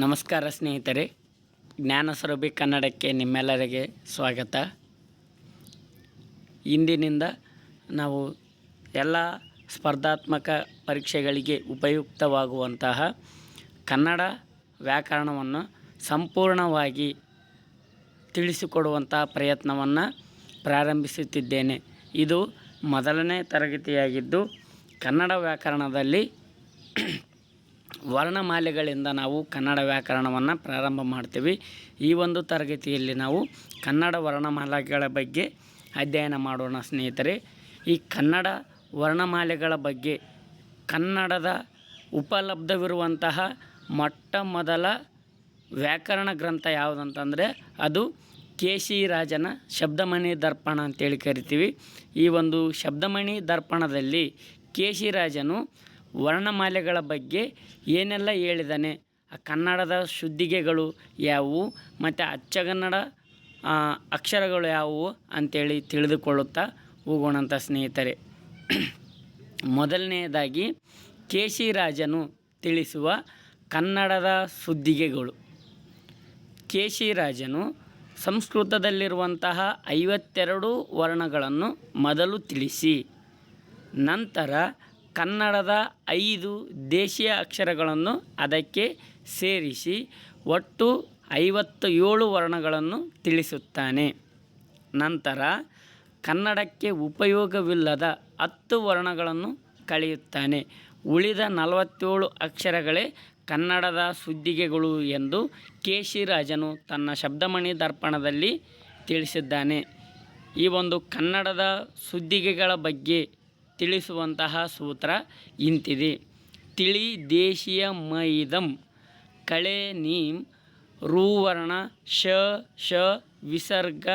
ನಮಸ್ಕಾರ ಸ್ನೇಹಿತರೆ, ಜ್ಞಾನಸ್ವರೂಪಿ ಕನ್ನಡಕ್ಕೆ ನಿಮ್ಮೆಲ್ಲರಿಗೆ ಸ್ವಾಗತ. ಇಂದಿನಿಂದ ನಾವು ಎಲ್ಲ ಸ್ಪರ್ಧಾತ್ಮಕ ಪರೀಕ್ಷೆಗಳಿಗೆ ಉಪಯುಕ್ತವಾಗುವಂತಹ ಕನ್ನಡ ವ್ಯಾಕರಣವನ್ನು ಸಂಪೂರ್ಣವಾಗಿ ತಿಳಿಸಿಕೊಡುವಂತಹ ಪ್ರಯತ್ನವನ್ನು ಪ್ರಾರಂಭಿಸುತ್ತಿದ್ದೇನೆ. ಇದು ಮೊದಲನೇ ತರಗತಿಯಾಗಿದ್ದು, ಕನ್ನಡ ವ್ಯಾಕರಣದಲ್ಲಿ ವರ್ಣಮಾಲೆಗಳಿಂದ ನಾವು ಕನ್ನಡ ವ್ಯಾಕರಣವನ್ನು ಪ್ರಾರಂಭ ಮಾಡ್ತೀವಿ. ಈ ಒಂದು ತರಗತಿಯಲ್ಲಿ ನಾವು ಕನ್ನಡ ವರ್ಣಮಾಲೆಗಳ ಬಗ್ಗೆ ಅಧ್ಯಯನ ಮಾಡೋಣ ಸ್ನೇಹಿತರೆ. ಈ ಕನ್ನಡ ವರ್ಣಮಾಲೆಗಳ ಬಗ್ಗೆ ಕನ್ನಡದ ಉಪಲಬ್ಧವಿರುವಂತಹ ಮೊಟ್ಟ ಮೊದಲ ವ್ಯಾಕರಣ ಗ್ರಂಥ ಯಾವುದಂತಂದರೆ ಅದು ಕೆ.ಸಿ. ರಾಜನ ಶಬ್ದಮಣಿ ದರ್ಪಣ ಅಂತೇಳಿ ಕರಿತೀವಿ. ಈ ಒಂದು ಶಬ್ದಮಣಿ ದರ್ಪಣದಲ್ಲಿ ಕೆ.ಸಿ. ರಾಜನು ವರ್ಣಮಾಲೆಗಳ ಬಗ್ಗೆ ಏನೆಲ್ಲ ಹೇಳಿದ್ದಾನೆ, ಕನ್ನಡದ ಶುದ್ಧಿಗೆಗಳು ಯಾವುವು ಮತ್ತು ಅಚ್ಚಗನ್ನಡ ಅಕ್ಷರಗಳು ಯಾವುವು ಅಂಥೇಳಿ ತಿಳಿದುಕೊಳ್ಳುತ್ತಾ ಹೋಗೋಣಂತ ಸ್ನೇಹಿತರೆ. ಮೊದಲನೆಯದಾಗಿ ಕೆ.ಸಿ. ರಾಜನು ತಿಳಿಸುವ ಕನ್ನಡದ ಶುದ್ಧಿಗೆಗಳು. ಕೆ.ಸಿ. ರಾಜನು ಸಂಸ್ಕೃತದಲ್ಲಿರುವಂತಹ 52 ವರ್ಣಗಳನ್ನು ಮೊದಲು ತಿಳಿಸಿ, ನಂತರ ಕನ್ನಡದ 5 ದೇಶೀಯ ಅಕ್ಷರಗಳನ್ನು ಅದಕ್ಕೆ ಸೇರಿಸಿ ಒಟ್ಟು 57 ವರ್ಣಗಳನ್ನು ತಿಳಿಸುತ್ತಾನೆ. ನಂತರ ಕನ್ನಡಕ್ಕೆ ಉಪಯೋಗವಿಲ್ಲದ 10 ವರ್ಣಗಳನ್ನು ಕಳೆಯುತ್ತಾನೆ. ಉಳಿದ 47 ಅಕ್ಷರಗಳೇ ಕನ್ನಡದ ಶುದ್ಧಿಗೆಗಳು ಎಂದು ಕೆ.ಸಿ. ರಾಜನು ತನ್ನ ಶಬ್ದಮಣಿ ದರ್ಪಣದಲ್ಲಿ ತಿಳಿಸಿದ್ದಾನೆ. ಈ ಒಂದು ಕನ್ನಡದ ಶುದ್ಧಿಗೆಗಳ ಬಗ್ಗೆ ತಿಳಿಸುವಂತಹ ಸೂತ್ರ ಇಂತಿದೆ. ತಿಳಿ ದೇಶೀಯ ಮೈದಂ ಕಳೆ ನೀಂ ರೂವರ್ಣ ಶ ಶ ವಿಸರ್ಗ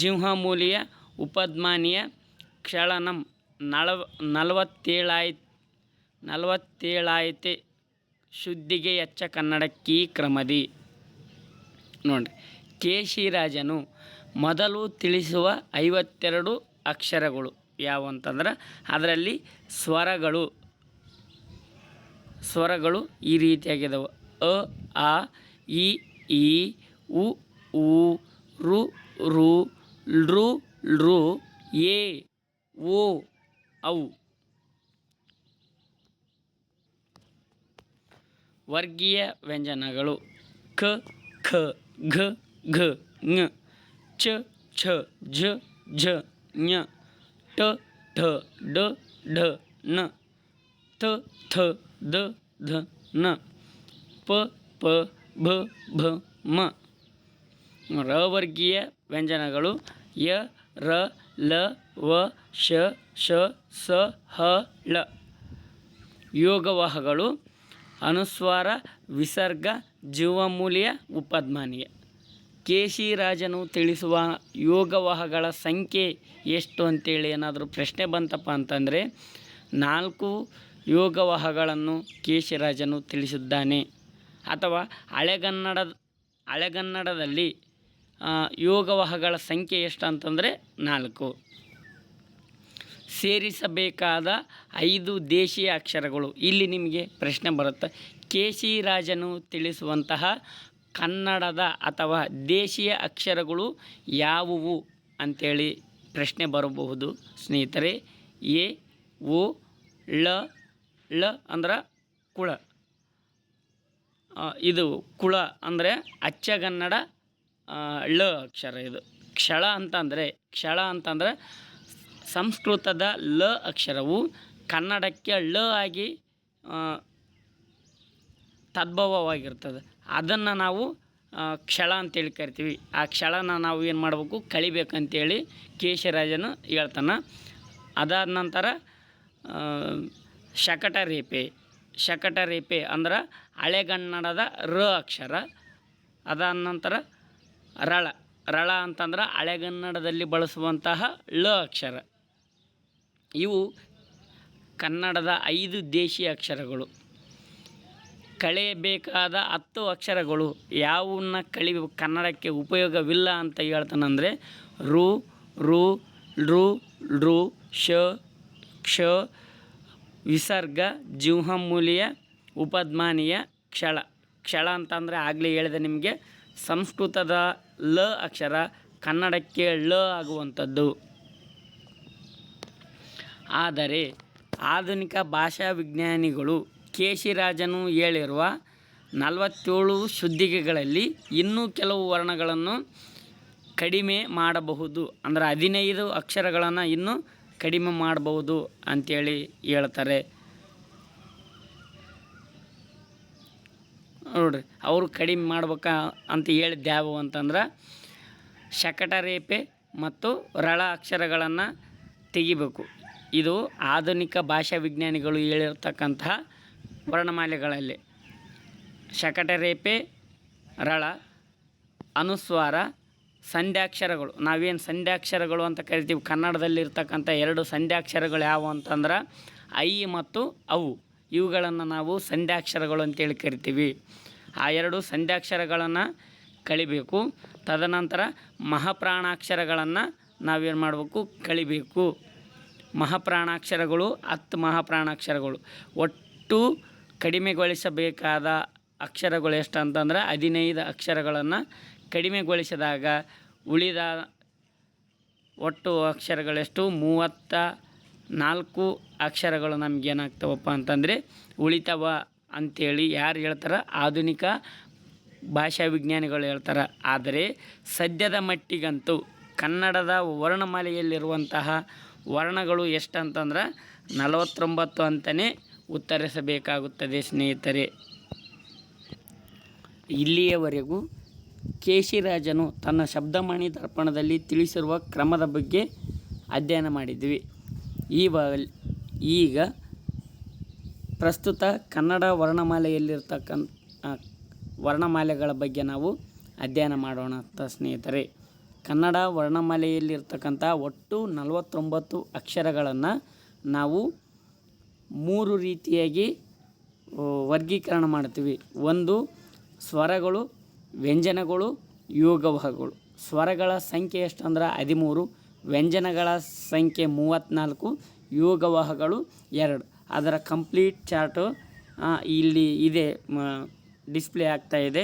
ಜಿಂಹಮೂಲಿಯ ಉಪಧ್ಮಾನಿಯ ಕ್ಷಳನಂ 47 ಶುದ್ಧಿಗೆ ಎಚ್ಚ ಕನ್ನಡಕ್ಕೀ ಕ್ರಮದಿ. ನೋಡಿರಿ, ಕೆ.ಸಿ. ರಾಜನು ಮೊದಲು ತಿಳಿಸುವ 52 ಅಕ್ಷರಗಳು ಯಾವ ಅಂತಂದ್ರೆ ಅದರಲ್ಲಿ ಸ್ವರಗಳು ಈ ರೀತಿಯಾಗಿದ್ದಾವೆ. ಅ ಆ ಇ ಈ ಉ ಊ ರು ರು ಲೃ ಲೃ ಎ ಓ ಔ. ವರ್ಗೀಯ ವ್ಯಂಜನಗಳು ಕ ಖ ಘ ಘ ಞ ಚ ಛ ಝ ಝ ಞ ಟ ಠ ಡ ಢ ಣ ಥ ಥ ದ ಧ ನ ಪ ಪ ಭ ಭ ಮ. ರವರ್ಗೀಯ ವ್ಯಂಜನಗಳು ಯ ರ ಲ ವ ಶ ಶ ಸ ಹ ಳ. ಯೋಗವಾಹಗಳು ಅನುಸ್ವಾರ ವಿಸರ್ಗ ಜಿಂಹಮೂಲಿಯ ಉಪಧ್ಮಾನಿಯ. ಕೆ.ಸಿ. ರಾಜನು ತಿಳಿಸುವ ಯೋಗವಾಹಗಳ ಸಂಖ್ಯೆ ಎಷ್ಟು ಅಂತೇಳಿ ಏನಾದರೂ ಪ್ರಶ್ನೆ ಬಂತಪ್ಪ ಅಂತಂದರೆ 4 ಯೋಗವಾಹಗಳನ್ನು ಕೆ.ಸಿ. ರಾಜನು ತಿಳಿಸಿದ್ದಾನೆ. ಅಥವಾ ಹಳೆಗನ್ನಡದಲ್ಲಿ ಯೋಗವಾಹಗಳ ಸಂಖ್ಯೆ ಎಷ್ಟು ಅಂತಂದರೆ 4. ಸೇರಿಸಬೇಕಾದ 5 ದೇಶೀಯ ಅಕ್ಷರಗಳು. ಇಲ್ಲಿ ನಿಮಗೆ ಪ್ರಶ್ನೆ ಬರುತ್ತೆ, ಕೆ.ಸಿ. ರಾಜನು ತಿಳಿಸುವಂತಹ ಕನ್ನಡದ ಅಥವಾ ದೇಶೀಯ ಅಕ್ಷರಗಳು ಯಾವುವು ಅಂಥೇಳಿ ಪ್ರಶ್ನೆ ಬರಬಹುದು ಸ್ನೇಹಿತರೆ. ಎ ಓ ಳ ಳ ಅಂದ್ರೆ ಕುಳ, ಇದು ಕುಳ ಅಂದರೆ ಅಚ್ಚಗನ್ನಡ ಳ ಅಕ್ಷರ. ಇದು ಕ್ಷಳ ಅಂತಂದರೆ ಸಂಸ್ಕೃತದ ಲ ಅಕ್ಷರವು ಕನ್ನಡಕ್ಕೆ ಳ ಆಗಿ ತದ್ಭವವಾಗಿರ್ತದೆ. ಅದನ್ನು ನಾವು ಕ್ಷಳ ಅಂತೇಳಿ ಕರಿತೀವಿ. ಆ ಕ್ಷಳನ ನಾವು ಏನು ಮಾಡಬೇಕು, ಕಳಿಬೇಕಂತೇಳಿ ಕೆ.ಸಿ. ರಾಜನು ಹೇಳ್ತಾನೆ. ಅದಾದ ನಂತರ ಶಕಟರೇಪೆ ಅಂದ್ರೆ ಹಳೆಗನ್ನಡದ ರ ಅಕ್ಷರ. ಅದಾದ ನಂತರ ರಳ ಅಂತಂದ್ರೆ ಹಳೆಗನ್ನಡದಲ್ಲಿ ಬಳಸುವಂತಹ ಳ ಅಕ್ಷರ. ಇವು ಕನ್ನಡದ 5 ದೇಶೀಯ ಅಕ್ಷರಗಳು. ಕಳೆಯಬೇಕಾದ 10 ಅಕ್ಷರಗಳು ಯಾವನ್ನ ಕನ್ನಡಕ್ಕೆ ಉಪಯೋಗವಿಲ್ಲ ಅಂತ ಹೇಳ್ತಾನಂದರೆ ರು ರು ಲೃ ಲೃ ಶ ಕ್ಷ ವಿಸರ್ಗ ಜಿಂಹಮೂಲಿಯ ಉಪಧ್ಮಾನಿಯ ಕ್ಷಳ ಕ್ಷಳ ಅಂತಂದರೆ ಆಗಲೇ ಹೇಳಿದೆ ನಿಮಗೆ, ಸಂಸ್ಕೃತದ ಲ ಅಕ್ಷರ ಕನ್ನಡಕ್ಕೆ ಳ ಆಗುವಂಥದ್ದು. ಆದರೆ ಆಧುನಿಕ ಭಾಷಾ ವಿಜ್ಞಾನಿಗಳು ಕೇಶಿರಾಜನು ಹೇಳಿರುವ 47 ಶುದ್ಧಿಗೆಗಳಲ್ಲಿ ಇನ್ನೂ ಕೆಲವು ವರ್ಣಗಳನ್ನು ಕಡಿಮೆ ಮಾಡಬಹುದು, ಅಂದರೆ 15 ಅಕ್ಷರಗಳನ್ನು ಇನ್ನೂ ಕಡಿಮೆ ಮಾಡಬಹುದು ಅಂಥೇಳಿ ಹೇಳ್ತಾರೆ. ನೋಡ್ರಿ, ಅವರು ಕಡಿಮೆ ಮಾಡ್ಬೇಕಾ ಅಂತ ಹೇಳಿದ್ದು ಯಾವುವು ಅಂತಂದ್ರೆ ಶಕಟರೇಪೆ ಮತ್ತು ರಳ ಅಕ್ಷರಗಳನ್ನು ತೆಗಿಬೇಕು. ಇದು ಆಧುನಿಕ ಭಾಷಾ ವಿಜ್ಞಾನಿಗಳು ಹೇಳಿರ್ತಕ್ಕಂತಹ ವರ್ಣಮಾಲೆಗಳಲ್ಲಿ ಶಕಟರೇಪೆ, ರಳ, ಅನುಸ್ವಾರ, ಸಂಧ್ಯಾಕ್ಷರಗಳು. ನಾವೇನು ಸಂಧ್ಯಾಕ್ಷರಗಳು ಅಂತ ಕರಿತೀವಿ, ಕನ್ನಡದಲ್ಲಿರ್ತಕ್ಕಂಥ 2 ಸಂಧ್ಯಾಕ್ಷರಗಳು ಯಾವುವು ಅಂತಂದ್ರೆ ಐ ಮತ್ತು ಅವು. ಇವುಗಳನ್ನು ನಾವು ಸಂಧ್ಯಾಕ್ಷರಗಳು ಅಂತೇಳಿ ಕರಿತೀವಿ. ಆ 2 ಸಂಧ್ಯಾಕ್ಷರಗಳನ್ನು ಕಳಿಬೇಕು. ತದನಂತರ ಮಹಾಪ್ರಾಣಾಕ್ಷರಗಳನ್ನು ನಾವೇನು ಮಾಡಬೇಕು, ಕಳಿಬೇಕು. ಮಹಾಪ್ರಾಣಾಕ್ಷರಗಳು 10 ಮಹಾಪ್ರಾಣಾಕ್ಷರಗಳು. ಒಟ್ಟು ಕಡಿಮೆಗೊಳಿಸಬೇಕಾದ ಅಕ್ಷರಗಳು ಎಷ್ಟು ಅಂತಂದ್ರೆ 15 ಅಕ್ಷರಗಳನ್ನು ಕಡಿಮೆಗೊಳಿಸಿದಾಗ ಉಳಿದ ಒಟ್ಟು ಅಕ್ಷರಗಳೆಷ್ಟು 34 ಅಕ್ಷರಗಳು ನಮಗೇನಾಗ್ತವಪ್ಪ ಅಂತಂದರೆ ಉಳಿತವ ಅಂಥೇಳಿ ಯಾರು ಹೇಳ್ತಾರೆ, ಆಧುನಿಕ ಭಾಷಾ ವಿಜ್ಞಾನಿಗಳು ಹೇಳ್ತಾರೆ. ಆದರೆ ಸದ್ಯದ ಮಟ್ಟಿಗಂತೂ ಕನ್ನಡದ ವರ್ಣಮಾಲೆಯಲ್ಲಿರುವಂತಹ ವರ್ಣಗಳು ಎಷ್ಟಂತಂದ್ರೆ 49 ಅಂತಲೇ ಉತ್ತರಿಸಬೇಕಾಗುತ್ತದೆ ಸ್ನೇಹಿತರೆ. ಇಲ್ಲಿಯವರೆಗೂ ಕೇಶಿರಾಜನು ತನ್ನ ಶಬ್ದಮಣಿ ದರ್ಪಣದಲ್ಲಿ ತಿಳಿಸಿರುವ ಕ್ರಮದ ಬಗ್ಗೆ ಅಧ್ಯಯನ ಮಾಡಿದ್ವಿ. ಈಗ ಪ್ರಸ್ತುತ ಕನ್ನಡ ವರ್ಣಮಾಲೆಯಲ್ಲಿರ್ತಕ್ಕಂಥ ವರ್ಣಮಾಲೆಗಳ ಬಗ್ಗೆ ನಾವು ಅಧ್ಯಯನ ಮಾಡೋಣ ಸ್ನೇಹಿತರೆ. ಕನ್ನಡ ವರ್ಣಮಾಲೆಯಲ್ಲಿರ್ತಕ್ಕಂಥ ಒಟ್ಟು 49 ಅಕ್ಷರಗಳನ್ನು ನಾವು 3 ರೀತಿಯಾಗಿ ವರ್ಗೀಕರಣ ಮಾಡ್ತೀವಿ. ಒಂದು ಸ್ವರಗಳು, ವ್ಯಂಜನಗಳು, ಯೋಗವಾಹಗಳು. ಸ್ವರಗಳ ಸಂಖ್ಯೆ ಎಷ್ಟು ಅಂದ್ರೆ 13, ವ್ಯಂಜನಗಳ ಸಂಖ್ಯೆ 34, ಯೋಗವಾಹಗಳು 2. ಅದರ ಕಂಪ್ಲೀಟ್ ಚಾರ್ಟು ಇಲ್ಲಿ ಇದೆ, ಡಿಸ್ಪ್ಲೇ ಆಗ್ತಾಯಿದೆ,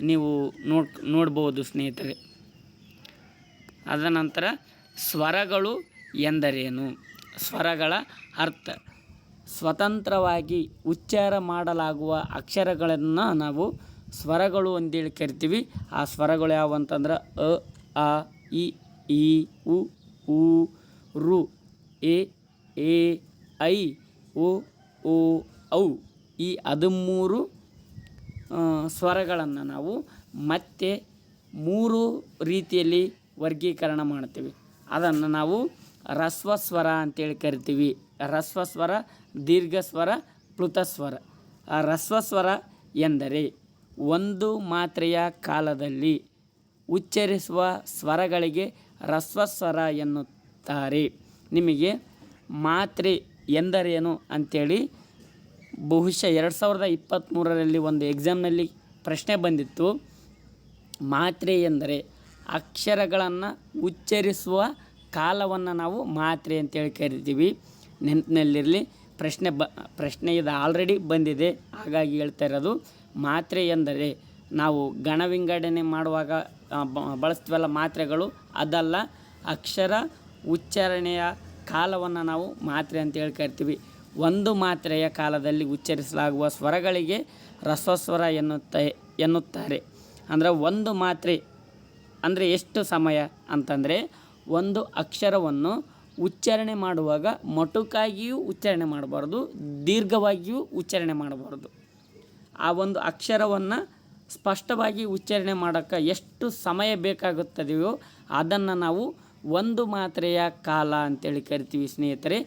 ನೀವು ನೋಡ್ಬೋದು ಸ್ನೇಹಿತರೆ. ಅದ ನಂತರ ಸ್ವರಗಳು ಎಂದರೇನು? ಸ್ವರಗಳ ಅರ್ಥ: ಸ್ವತಂತ್ರವಾಗಿ ಉಚ್ಚಾರ ಮಾಡಲಾಗುವ ಅಕ್ಷರಗಳನ್ನು ನಾವು ಸ್ವರಗಳು ಅಂತೇಳಿ ಕರಿತೀವಿ. ಆ ಸ್ವರಗಳು ಯಾವುವು ಅಂತಂದ್ರೆ ಅ, ಆ, ಇ, ಈ, ಉ, ಊ, ರು, ಎ, ಐ, ಓ, ಔ. ಈ 13 ಸ್ವರಗಳನ್ನು ನಾವು ಮತ್ತೆ 3 ರೀತಿಯಲ್ಲಿ ವರ್ಗೀಕರಣ ಮಾಡ್ತೀವಿ. ಅದನ್ನು ನಾವು ರಸ್ವಸ್ವರ ಅಂತೇಳಿ ಕರಿತೀವಿ. ರಸ್ವಸ್ವರ, ದೀರ್ಘಸ್ವರ, ಪ್ಲುತಸ್ವರ. ಆ ರಸ್ವಸ್ವರ ಎಂದರೆ ಒಂದು ಮಾತ್ರೆಯ ಕಾಲದಲ್ಲಿ ಉಚ್ಚರಿಸುವ ಸ್ವರಗಳಿಗೆ ರಸ್ವಸ್ವರ ಎನ್ನುತ್ತಾರೆ. ನಿಮಗೆ ಮಾತ್ರೆ ಎಂದರೇನು ಅಂಥೇಳಿ ಬಹುಶಃ 2023ರಲ್ಲಿ ಒಂದು ಎಕ್ಸಾಮ್ನಲ್ಲಿ ಪ್ರಶ್ನೆ ಬಂದಿತ್ತು. ಮಾತ್ರೆ ಎಂದರೆ ಅಕ್ಷರಗಳನ್ನು ಉಚ್ಚರಿಸುವ ಕಾಲವನ್ನು ನಾವು ಮಾತ್ರೆ ಅಂತೇಳಿ ಕರಿತೀವಿ. ನೆನಪಿನಲ್ಲಿರಲಿ, ಪ್ರಶ್ನೆ ಇದು ಆಲ್ರೆಡಿ ಬಂದಿದೆ, ಹಾಗಾಗಿ ಹೇಳ್ತಾ ಇರೋದು. ಮಾತ್ರೆ ಎಂದರೆ ನಾವು ಗಣ ವಿಂಗಡಣೆ ಮಾಡುವಾಗ ಬಳಸ್ತೀವಲ್ಲ ಮಾತ್ರೆಗಳು, ಅದಲ್ಲ. ಅಕ್ಷರ ಉಚ್ಚಾರಣೆಯ ಕಾಲವನ್ನು ನಾವು ಮಾತ್ರೆ ಅಂತೇಳಿ ಕರಿತೀವಿ. ಒಂದು ಮಾತ್ರೆಯ ಕಾಲದಲ್ಲಿ ಉಚ್ಚರಿಸಲಾಗುವ ಸ್ವರಗಳಿಗೆ ರಸ್ವಸ್ವರ ಎನ್ನುತ್ತಾರೆ. ಅಂದರೆ ಒಂದು ಮಾತ್ರೆ ಅಂದರೆ ಎಷ್ಟು ಸಮಯ ಅಂತಂದರೆ, ಒಂದು ಅಕ್ಷರವನ್ನು ಉಚ್ಚಾರಣೆ ಮಾಡುವಾಗ ಮೊಟುಕಾಗಿಯೂ ಉಚ್ಚಾರಣೆ ಮಾಡಬಾರ್ದು, ದೀರ್ಘವಾಗಿಯೂ ಉಚ್ಚಾರಣೆ ಮಾಡಬಾರ್ದು. ಆ ಒಂದು ಅಕ್ಷರವನ್ನು ಸ್ಪಷ್ಟವಾಗಿ ಉಚ್ಚಾರಣೆ ಮಾಡೋಕ್ಕೆ ಎಷ್ಟು ಸಮಯ ಬೇಕಾಗುತ್ತದೆಯೋ ಅದನ್ನು ನಾವು ಒಂದು ಮಾತ್ರೆಯ ಕಾಲ ಅಂತೇಳಿ ಕರಿತೀವಿ ಸ್ನೇಹಿತರೆ.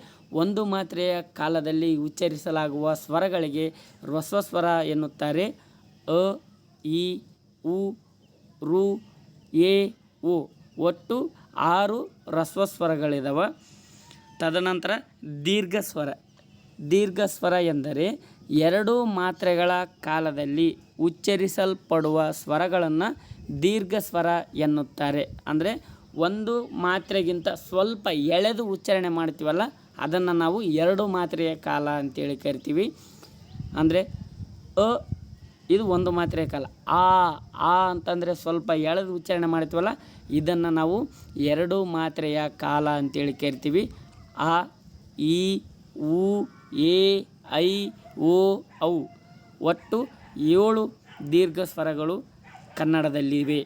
ಒಂದು ಮಾತ್ರೆಯ ಕಾಲದಲ್ಲಿ ಉಚ್ಚರಿಸಲಾಗುವ ಸ್ವರಗಳಿಗೆ ರಸ್ವಸ್ವರ ಎನ್ನುತ್ತಾರೆ. ಅ, ಇ, ಉ, ರು, ಎ, ಓ. ಒಟ್ಟು 6 ರಸ್ವಸ್ವರಗಳಿದಾವೆ. ತದನಂತರ ದೀರ್ಘಸ್ವರ. ದೀರ್ಘಸ್ವರ ಎಂದರೆ 2 ಮಾತ್ರೆಗಳ ಕಾಲದಲ್ಲಿ ಉಚ್ಚರಿಸಲ್ಪಡುವ ಸ್ವರಗಳನ್ನು ದೀರ್ಘಸ್ವರ ಎನ್ನುತ್ತಾರೆ. ಅಂದರೆ ಒಂದು ಮಾತ್ರೆಗಿಂತ ಸ್ವಲ್ಪ ಎಳೆದು ಉಚ್ಚಾರಣೆ ಮಾಡ್ತೀವಲ್ಲ, ಅದನ್ನು ನಾವು 2 ಮಾತ್ರೆಯ ಕಾಲ ಅಂತೇಳಿ ಕರಿತೀವಿ. ಅಂದರೆ ಅ, ಇದು ಒಂದು ಮಾತ್ರೆಯ ಕಾಲ. ಆ ಅಂತಂದರೆ ಸ್ವಲ್ಪ ಎಳೆದು ಉಚ್ಚಾರಣೆ ಮಾಡ್ತೀವಲ್ಲ, ಇದನ್ನು ನಾವು 2 ಮಾತ್ರೆಯ ಕಾಲ ಅಂತೇಳಿ ಕರಿತೀವಿ. ಆ, ಈ, ಉ, ಎ, ಐ, ಓ, ಔ ಒಟ್ಟು 7 ದೀರ್ಘ ಸ್ವರಗಳು ಕನ್ನಡದಲ್ಲಿವೆ.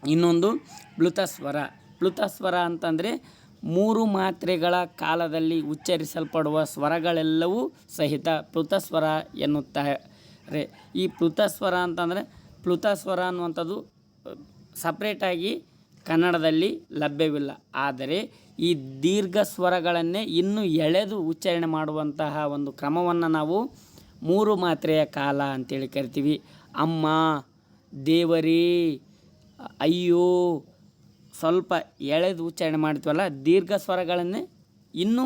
ಇನ್ನೊಂದು ಪ್ಲುತಸ್ವರ. ಪ್ಲುತಸ್ವರ ಅಂತಂದರೆ 3 ಮಾತ್ರೆಗಳ ಕಾಲದಲ್ಲಿ ಉಚ್ಚರಿಸಲ್ಪಡುವ ಸ್ವರಗಳೆಲ್ಲವೂ ಸಹಿತ ಪ್ಲುತಸ್ವರ ಎನ್ನುತ್ತಾರೆ. ಈ ಪ್ಲುತಸ್ವರ ಅಂತಂದರೆ, ಪ್ಲುತಸ್ವರ ಅನ್ನುವಂಥದ್ದು ಸಪ್ರೇಟಾಗಿ ಕನ್ನಡದಲ್ಲಿ ಲಭ್ಯವಿಲ್ಲ. ಆದರೆ ಈ ದೀರ್ಘ ಸ್ವರಗಳನ್ನೇ ಇನ್ನೂ ಎಳೆದು ಉಚ್ಚಾರಣೆ ಮಾಡುವಂತಹ ಒಂದು ಕ್ರಮವನ್ನು ನಾವು 3 ಮಾತ್ರೆಯ ಕಾಲ ಅಂತೇಳಿ ಕರಿತೀವಿ. ಅಮ್ಮ, ದೇವರೇ, ಅಯ್ಯೋ, ಸ್ವಲ್ಪ ಎಳೆದು ಉಚ್ಚಾರಣೆ ಮಾಡ್ತೀವಲ್ಲ, ದೀರ್ಘ ಸ್ವರಗಳನ್ನೇ ಇನ್ನೂ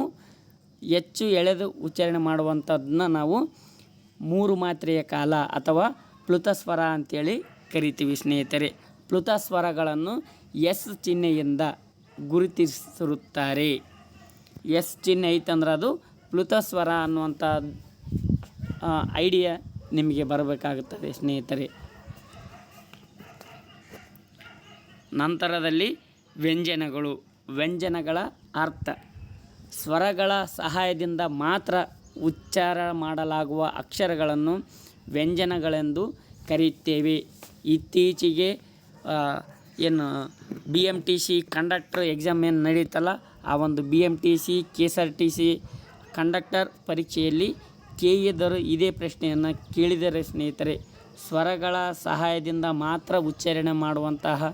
ಹೆಚ್ಚು ಎಳೆದು ಉಚ್ಚಾರಣೆ ಮಾಡುವಂಥದ್ದನ್ನ ನಾವು 3 ಮಾತ್ರೆಯ ಕಾಲ ಅಥವಾ ಪ್ಲುತಸ್ವರ ಅಂತೇಳಿ ಕರಿತೀವಿ ಸ್ನೇಹಿತರೆ. ಪ್ಲುತಸ್ವರಗಳನ್ನು ಎಸ್ ಚಿಹ್ನೆಯಿಂದ ಗುರುತಿಸಿರುತ್ತಾರೆ. ಎಸ್ ಚಿಹ್ನೆ ಐತಂದ್ರೆ ಅದು ಪ್ಲುತಸ್ವರ ಅನ್ನುವಂಥ ಐಡಿಯಾ ನಿಮಗೆ ಬರಬೇಕಾಗುತ್ತದೆ ಸ್ನೇಹಿತರೆ. ನಂತರದಲ್ಲಿ ವ್ಯಂಜನಗಳು. ವ್ಯಂಜನಗಳ ಅರ್ಥ: ಸ್ವರಗಳ ಸಹಾಯದಿಂದ ಮಾತ್ರ ಉಚ್ಚಾರ ಮಾಡಲಾಗುವ ಅಕ್ಷರಗಳನ್ನು ವ್ಯಂಜನಗಳೆಂದು ಕರೆಯುತ್ತೇವೆ. ಇತ್ತೀಚೆಗೆ ಏನು BMTC ಕಂಡಕ್ಟರ್ ಎಕ್ಸಾಮ್ ಏನು ನಡೀತಲ್ಲ, ಆ ಒಂದು BMTC KSRTC ಕಂಡಕ್ಟರ್ ಪರೀಕ್ಷೆಯಲ್ಲಿ KEದರು ಇದೇ ಪ್ರಶ್ನೆಯನ್ನು ಕೇಳಿದರೆ ಸ್ನೇಹಿತರೆ. ಸ್ವರಗಳ ಸಹಾಯದಿಂದ ಮಾತ್ರ ಉಚ್ಚಾರಣೆ ಮಾಡುವಂತಹ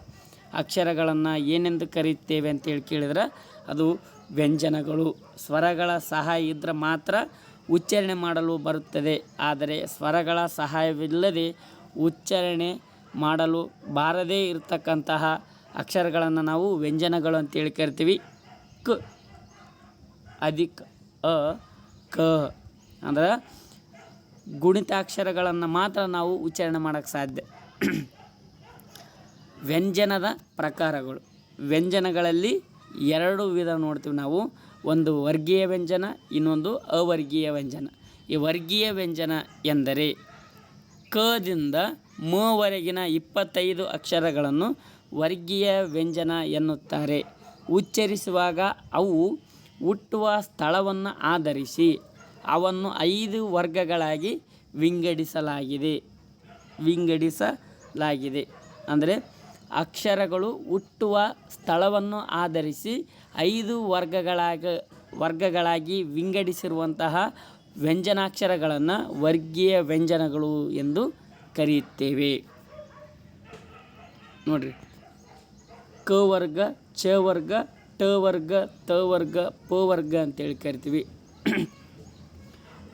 ಅಕ್ಷರಗಳನ್ನು ಏನೆಂದು ಕರೆಯುತ್ತೇವೆ ಅಂತೇಳಿ ಕೇಳಿದ್ರೆ ಅದು ವ್ಯಂಜನಗಳು. ಸ್ವರಗಳ ಸಹಾಯ ಇದ್ದರೆ ಮಾತ್ರ ಉಚ್ಚಾರಣೆ ಮಾಡಲು ಬರುತ್ತದೆ. ಆದರೆ ಸ್ವರಗಳ ಸಹಾಯವಿಲ್ಲದೆ ಉಚ್ಚಾರಣೆ ಮಾಡಲು ಬಾರದೇ ಇರತಕ್ಕಂತಹ ಅಕ್ಷರಗಳನ್ನು ನಾವು ವ್ಯಂಜನಗಳು ಅಂತೇಳಿ ಕರಿತೀವಿ. ಕ, ಅಧಿಕ, ಅ, ಕ ಅಂದ್ರೆ ಗುಣಿತಾಕ್ಷರಗಳನ್ನು ಮಾತ್ರ ನಾವು ಉಚ್ಚಾರಣೆ ಮಾಡೋಕ್ಕೆ ಸಾಧ್ಯ. ವ್ಯಂಜನದ ಪ್ರಕಾರಗಳು. ವ್ಯಂಜನಗಳಲ್ಲಿ 2 ವಿಧ ನೋಡ್ತೀವಿ ನಾವು. ಒಂದು ವರ್ಗೀಯ ವ್ಯಂಜನ, ಇನ್ನೊಂದು ಅವರ್ಗೀಯ ವ್ಯಂಜನ. ಈ ವರ್ಗೀಯ ವ್ಯಂಜನ ಎಂದರೆ ಕದಿಂದ ಮವರೆಗಿನ 25 ಅಕ್ಷರಗಳನ್ನು ವರ್ಗೀಯ ವ್ಯಂಜನ ಎನ್ನುತ್ತಾರೆ. ಉಚ್ಚರಿಸುವಾಗ ಅವು ಹುಟ್ಟುವ ಸ್ಥಳವನ್ನು ಆಧರಿಸಿ ಅವನ್ನು 5 ವರ್ಗಗಳಾಗಿ ವಿಂಗಡಿಸಲಾಗಿದೆ. ಅಂದರೆ ಅಕ್ಷರಗಳು ಹುಟ್ಟುವ ಸ್ಥಳವನ್ನು ಆಧರಿಸಿ 5 ವರ್ಗಗಳಾಗಿ ವಿಂಗಡಿಸಿರುವಂತಹ ವ್ಯಂಜನಾಕ್ಷರಗಳನ್ನು ವರ್ಗೀಯ ವ್ಯಂಜನಗಳು ಎಂದು ಕರೆಯುತ್ತೇವೆ. ನೋಡಿರಿ, ಕ ವರ್ಗ, ಚ ವರ್ಗ, ಟ ವರ್ಗ, ತ ವರ್ಗ, ಪ ವರ್ಗ ಅಂತೇಳಿ ಕರಿತೀವಿ.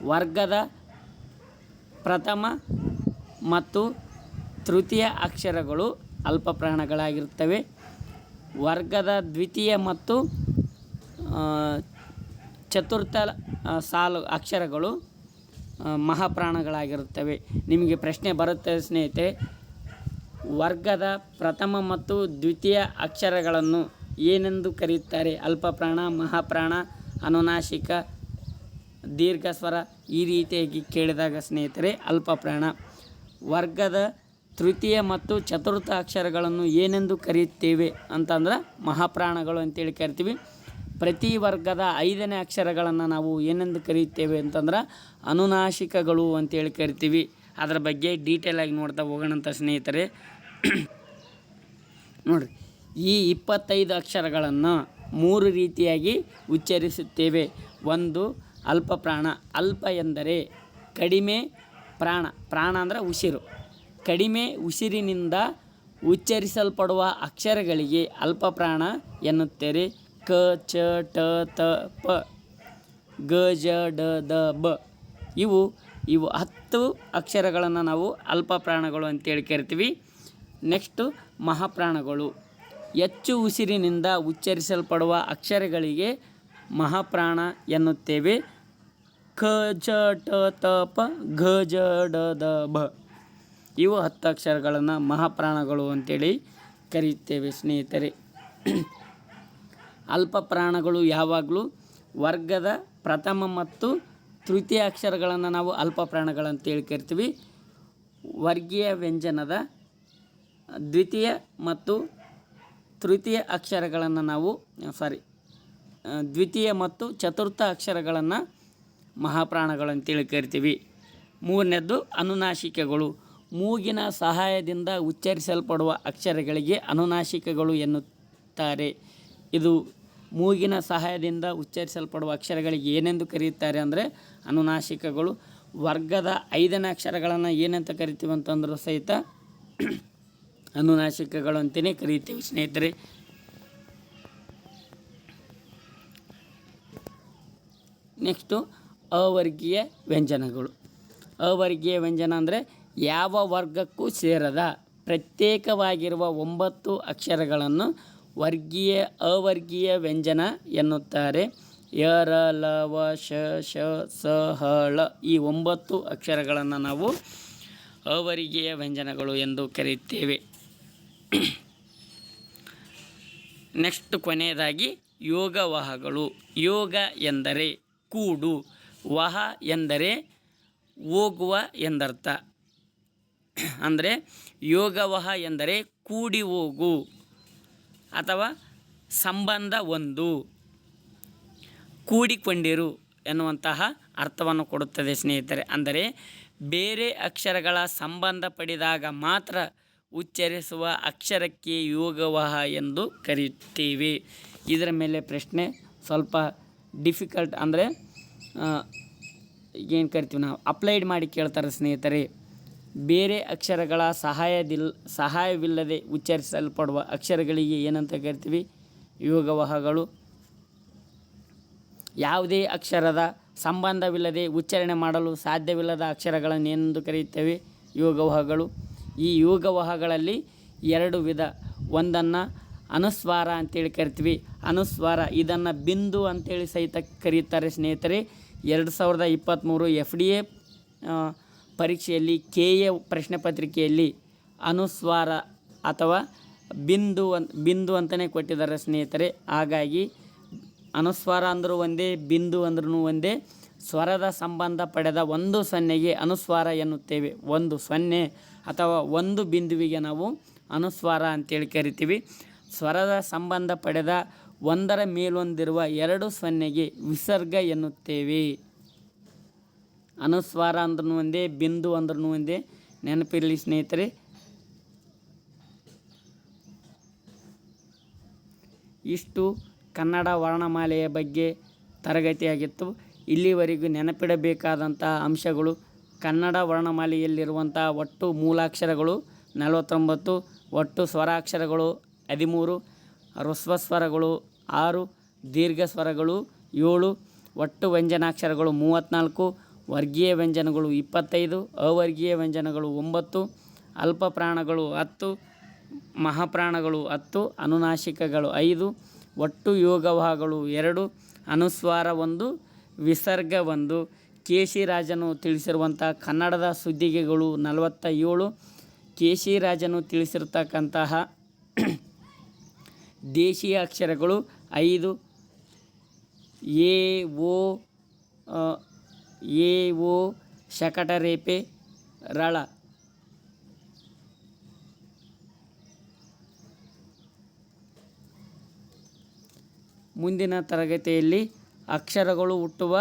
ವರ್ಗದ ಪ್ರಥಮ ಮತ್ತು ತೃತೀಯ ಅಕ್ಷರಗಳು ಅಲ್ಪ ಪ್ರಾಣಗಳಾಗಿರ್ತವೆ. ವರ್ಗದ ದ್ವಿತೀಯ ಮತ್ತು ಚತುರ್ಥ ಸಾಲು ಅಕ್ಷರಗಳು ಮಹಾಪ್ರಾಣಗಳಾಗಿರುತ್ತವೆ. ನಿಮಗೆ ಪ್ರಶ್ನೆ ಬರುತ್ತೆ ಸ್ನೇಹಿತರೆ, ವರ್ಗದ ಪ್ರಥಮ ಮತ್ತು ದ್ವಿತೀಯ ಅಕ್ಷರಗಳನ್ನು ಏನೆಂದು ಕರೆಯುತ್ತಾರೆ? ಅಲ್ಪ ಪ್ರಾಣ, ಮಹಾಪ್ರಾಣ, ಅನುನಾಸಿಕ, ದೀರ್ಘ ಸ್ವರ ಈ ರೀತಿಯಾಗಿ ಕೇಳಿದಾಗ ಸ್ನೇಹಿತರೆ ಅಲ್ಪ ಪ್ರಾಣ. ವರ್ಗದ ತೃತೀಯ ಮತ್ತು ಚತುರ್ಥ ಅಕ್ಷರಗಳನ್ನು ಏನೆಂದು ಕರೆಯುತ್ತೇವೆ ಅಂತಂದ್ರೆ ಮಹಾಪ್ರಾಣಗಳು ಅಂತೇಳಿ ಕರಿತೀವಿ. ಪ್ರತಿ ವರ್ಗದ 5ನೇ ಅಕ್ಷರಗಳನ್ನು ನಾವು ಏನೆಂದು ಕರೆಯುತ್ತೇವೆ ಅಂತಂದ್ರೆ ಅನುನಾಸಿಕಗಳು ಅಂತೇಳಿ ಕರಿತೀವಿ. ಅದರ ಬಗ್ಗೆ ಡೀಟೇಲಾಗಿ ನೋಡ್ತಾ ಹೋಗೋಣಂತ ಸ್ನೇಹಿತರೆ. ನೋಡಿರಿ, ಈ 25 ಅಕ್ಷರಗಳನ್ನು 3 ರೀತಿಯಾಗಿ ಉಚ್ಚರಿಸುತ್ತೇವೆ. ಒಂದು ಅಲ್ಪ ಪ್ರಾಣ. ಅಲ್ಪ ಎಂದರೆ ಕಡಿಮೆ ಪ್ರಾಣ. ಪ್ರಾಣ ಅಂದರೆ ಉಸಿರು. ಕಡಿಮೆ ಉಸಿರಿನಿಂದ ಉಚ್ಚರಿಸಲ್ಪಡುವ ಅಕ್ಷರಗಳಿಗೆ ಅಲ್ಪ ಪ್ರಾಣ ಎನ್ನುತ್ತಾರೆ. ಕ, ಚ, ಟ, ತ, ಪ, ಗ, ಜ, ಡ, ದ, ಬ. ಇವು 10 ಅಕ್ಷರಗಳನ್ನು ನಾವು ಅಲ್ಪ ಪ್ರಾಣಗಳು ಅಂತೇಳಿ ಕರಿತೀವಿ. ನೆಕ್ಸ್ಟು ಮಹಾಪ್ರಾಣಗಳು. ಹೆಚ್ಚು ಉಸಿರಿನಿಂದ ಉಚ್ಚರಿಸಲ್ಪಡುವ ಅಕ್ಷರಗಳಿಗೆ ಮಹಾಪ್ರಾಣ ಎನ್ನುತ್ತೇವೆ. ಕ, ಚ, ಟ, ತ, ಪ, ಘ, ಜ, ಡ, ದ, ಬ. ಇವು 10 ಅಕ್ಷರಗಳನ್ನು ಮಹಾಪ್ರಾಣಗಳು ಅಂತೇಳಿ ಕರೆಯುತ್ತೇವೆ ಸ್ನೇಹಿತರೆ. ಅಲ್ಪ ಪ್ರಾಣಗಳು ಯಾವಾಗಲೂ ವರ್ಗದ ಪ್ರಥಮ ಮತ್ತು ತೃತೀಯ ಅಕ್ಷರಗಳನ್ನು ನಾವು ಅಲ್ಪ ಪ್ರಾಣಗಳಂತೇಳಿ ಕರಿತೀವಿ. ವರ್ಗೀಯ ವ್ಯಂಜನದ ದ್ವಿತೀಯ ಮತ್ತು ತೃತೀಯ ಅಕ್ಷರಗಳನ್ನು ನಾವು ದ್ವಿತೀಯ ಮತ್ತು ಚತುರ್ಥ ಅಕ್ಷರಗಳನ್ನು ಮಹಾಪ್ರಾಣಗಳು ಅಂತೇಳಿ ಕರಿತೀವಿ. ಮೂರನೇದ್ದು ಅನುನಾಸಿಕಗಳು. ಮೂಗಿನ ಸಹಾಯದಿಂದ ಉಚ್ಚರಿಸಲ್ಪಡುವ ಅಕ್ಷರಗಳಿಗೆ ಅನುನಾಸಿಕಗಳು ಎನ್ನುತ್ತಾರೆ. ಇದು ಮೂಗಿನ ಸಹಾಯದಿಂದ ಉಚ್ಚರಿಸಲ್ಪಡುವ ಅಕ್ಷರಗಳಿಗೆ ಏನೆಂದು ಕರೆಯುತ್ತಾರೆ ಅಂದರೆ ಅನುನಾಸಿಕಗಳು. ವರ್ಗದ 5ನೇ ಅಕ್ಷರಗಳನ್ನು ಏನಂತ ಕರಿತೀವಿ ಅಂತಂದರೂ ಸಹಿತ ಅನುನಾಸಿಕಗಳು ಅಂತಲೇ ಕರೀತೀವಿ ಸ್ನೇಹಿತರೆ. ನೆಕ್ಸ್ಟು ಅವರ್ಗೀಯ ವ್ಯಂಜನಗಳು. ಅವರ್ಗೀಯ ವ್ಯಂಜನ ಅಂದರೆ ಯಾವ ವರ್ಗಕ್ಕೂ ಸೇರದ ಪ್ರತ್ಯೇಕವಾಗಿರುವ 9 ಅಕ್ಷರಗಳನ್ನು ಅವರ್ಗೀಯ ವ್ಯಂಜನ ಎನ್ನುತ್ತಾರೆ. ಯ ರ ಲ ವ ಶ ಶ ಸ ಹ ಳ ಈ 9 ಅಕ್ಷರಗಳನ್ನು ನಾವು ಅವರ್ಗೀಯ ವ್ಯಂಜನಗಳು ಎಂದು ಕರೆಯುತ್ತೇವೆ. ನೆಕ್ಸ್ಟ್ ಕೊನೆಯದಾಗಿ ಯೋಗವಾಹಗಳು. ಯೋಗ ಎಂದರೆ ಕೂಡು, ವಹ ಎಂದರೆ ಹೋಗುವ ಎಂದರ್ಥ. ಅಂದರೆ ಯೋಗವಹ ಎಂದರೆ ಕೂಡಿ ಹೋಗು ಅಥವಾ ಸಂಬಂಧ ಒಂದು, ಕೂಡಿಕೊಂಡಿರು ಎನ್ನುವಂತಹ ಅರ್ಥವನ್ನು ಕೊಡುತ್ತದೆ ಸ್ನೇಹಿತರೆ. ಅಂದರೆ ಬೇರೆ ಅಕ್ಷರಗಳ ಸಂಬಂಧ ಪಡೆದಾಗ ಮಾತ್ರ ಉಚ್ಚರಿಸುವ ಅಕ್ಷರಕ್ಕೆ ಯೋಗವಾಹ ಎಂದು ಕರೆಯುತ್ತೇವೆ. ಇದರ ಮೇಲೆ ಪ್ರಶ್ನೆ ಸ್ವಲ್ಪ ಡಿಫಿಕಲ್ಟ್, ಅಂದರೆ ಏನು ಕರಿತೀವಿ ನಾವು ಅಪ್ಲೈಡ್ ಮಾಡಿ ಕೇಳ್ತಾರೆ ಸ್ನೇಹಿತರೆ. ಬೇರೆ ಅಕ್ಷರಗಳ ಸಹಾಯವಿಲ್ಲದೆ ಉಚ್ಚರಿಸಲ್ಪಡುವ ಅಕ್ಷರಗಳಿಗೆ ಏನಂತ ಕರಿತೀವಿ? ಯೋಗವಾಹಗಳು. ಯಾವುದೇ ಅಕ್ಷರದ ಸಂಬಂಧವಿಲ್ಲದೆ ಉಚ್ಚಾರಣೆ ಮಾಡಲು ಸಾಧ್ಯವಿಲ್ಲದ ಅಕ್ಷರಗಳನ್ನು ಏನೆಂದು ಕರೆಯುತ್ತೇವೆ? ಯೋಗವಾಹಗಳು. ಈ ಯೋಗವಾಹಗಳಲ್ಲಿ 2 ವಿಧ. ಒಂದನ್ನು ಅನುಸ್ವಾರ ಅಂತೇಳಿ ಕರಿತೀವಿ. ಅನುಸ್ವಾರ ಇದನ್ನು ಬಿಂದು ಅಂತೇಳಿ ಸಹಿತ ಕರೆಯುತ್ತಾರೆ ಸ್ನೇಹಿತರೆ. 2023 FDA ಪರೀಕ್ಷೆಯಲ್ಲಿ KA ಪ್ರಶ್ನೆ ಪತ್ರಿಕೆಯಲ್ಲಿ ಅನುಸ್ವಾರ ಅಥವಾ ಬಿಂದು ಅಂತಲೇ ಕೊಟ್ಟಿದ್ದಾರೆ ಸ್ನೇಹಿತರೆ. ಹಾಗಾಗಿ ಅನುಸ್ವಾರ ಅಂದರೂ ಒಂದೇ, ಬಿಂದು ಅಂದ್ರೂ ಒಂದೇ. ಸ್ವರದ ಸಂಬಂಧ ಪಡೆದ ಒಂದು ಸೊನ್ನೆಗೆ ಅನುಸ್ವಾರ ಎನ್ನುತ್ತೇವೆ. ಒಂದು ಸೊನ್ನೆ ಅಥವಾ ಒಂದು ಬಿಂದುವಿಗೆ ನಾವು ಅನುಸ್ವಾರ ಅಂತೇಳಿ ಕರಿತೀವಿ. ಸ್ವರದ ಸಂಬಂಧ ಪಡೆದ ಒಂದರ ಮೇಲೊಂದಿರುವ 2 ಸೊನ್ನೆಗೆ ವಿಸರ್ಗ ಎನ್ನುತ್ತೇವೆ. ಅನುಸ್ವಾರ ಅಂದ್ರೂ ಒಂದೇ, ಬಿಂದು ಅಂದ್ರೂ ಒಂದೇ, ನೆನಪಿರಲಿ ಸ್ನೇಹಿತರೆ. ಇಷ್ಟು ಕನ್ನಡ ವರ್ಣಮಾಲೆಯ ಬಗ್ಗೆ ತರಗತಿಯಾಗಿತ್ತು. ಇಲ್ಲಿವರೆಗೂ ನೆನಪಿಡಬೇಕಾದಂಥ ಅಂಶಗಳು: ಕನ್ನಡ ವರ್ಣಮಾಲೆಯಲ್ಲಿರುವಂಥ ಒಟ್ಟು ಮೂಲಾಕ್ಷರಗಳು 49, ಒಟ್ಟು ಸ್ವರಾಕ್ಷರಗಳು 13, ಹ್ರಸ್ವ ಸ್ವರಗಳು 6, ದೀರ್ಘ ಸ್ವರಗಳು 7, ಒಟ್ಟು ವ್ಯಂಜನಾಕ್ಷರಗಳು 34, ವರ್ಗೀಯ ವ್ಯಂಜನಗಳು 25, ಅವರ್ಗೀಯ ವ್ಯಂಜನಗಳು 9, ಅಲ್ಪಪ್ರಾಣಗಳು 10, ಮಹಾಪ್ರಾಣಗಳು 10, ಅನುನಾಸಿಕಗಳು 5, ಒಟ್ಟು ಯೋಗವಾಹಗಳು 2, ಅನುಸ್ವಾರ 1, ವಿಸರ್ಗ 1. ಕೇಶಿರಾಜನು ತಿಳಿಸಿರುವಂಥ ಕನ್ನಡದ ಸುದ್ದಿಗೆಗಳು 47. ಕೇಶಿರಾಜನು ತಿಳಿಸಿರ್ತಕ್ಕಂತಹ ದೇಶೀಯ ಅಕ್ಷರಗಳು 5: ಎ, ಓ, ಶಕಟರೇಪೆ, ರಳ. ಮುಂದಿನ ತರಗತಿಯಲ್ಲಿ ಅಕ್ಷರಗಳು ಹುಟ್ಟುವ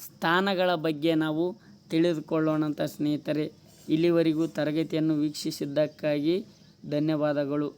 ಸ್ಥಾನಗಳ ಬಗ್ಗೆ ನಾವು ತಿಳಿದುಕೊಳ್ಳೋಣಂತ ಸ್ನೇಹಿತರೆ. ಇಲ್ಲಿವರೆಗೂ ತರಗತಿಯನ್ನು ವೀಕ್ಷಿಸಿದ್ದಕ್ಕಾಗಿ ಧನ್ಯವಾದಗಳು.